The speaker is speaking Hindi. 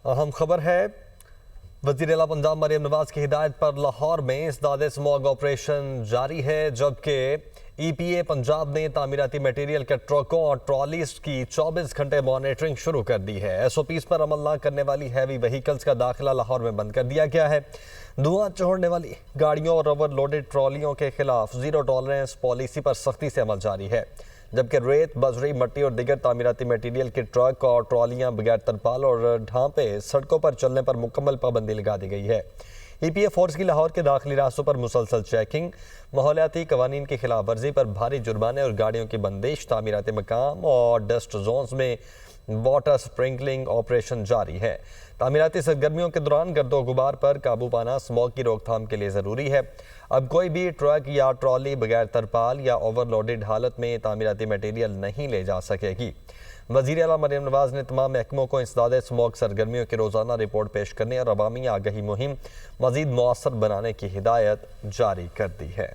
अहम खबर है, वज़ीर आला पंजाब मरियम नवाज की हिदायत पर लाहौर में इसदाद स्मॉग ऑपरेशन जारी है, जबकि EPA पंजाब ने तामीराती मटेरियल के ट्रकों और ट्रॉलीज की 24 घंटे मॉनिटरिंग शुरू कर दी है। SOPs पर अमल न करने वाली हैवी व्हीकल्स का दाखिला लाहौर में बंद कर दिया गया है। धुआं छोड़ने वाली गाड़ियों और ओवरलोडेड ट्रॉलियों के खिलाफ जीरो टॉलरेंस पॉलिसी पर सख्ती से अमल जारी है, जबकि रेत, बजरी, मट्टी और दीगर तामीराती मटेरियल के ट्रक और ट्रॉलियां बगैर तरपाल और ढांपे सड़कों पर चलने पर मुकम्मल पाबंदी लगा दी गई है। EPA फोर्स की लाहौर के दाखिली रास्तों पर मुसलसल चेकिंग, माहौलियाती कवानीन की खिलाफ वर्जी पर भारी जुर्माने और गाड़ियों की बंदिश, तामीराती मकाम और डस्ट जोन्स में वाटर स्प्रिंकलिंग ऑपरेशन जारी है। तामीराती सरगर्मियों के दौरान गर्दो गुबार पर काबू पाना स्मॉग की रोकथाम के लिए ज़रूरी है। अब कोई भी ट्रक या ट्रॉली बगैर तरपाल या ओवरलोडेड हालत में तामीराती मटेरियल नहीं ले जा सकेगी। वज़ीर आला मरियम नवाज ने तमाम महकमों को इंसदाद स्मॉग सरगर्मियों की रोज़ाना रिपोर्ट पेश करने और अवामी आगाही मुहिम मज़ीद मौसर बनाने की हिदायत जारी कर दी है।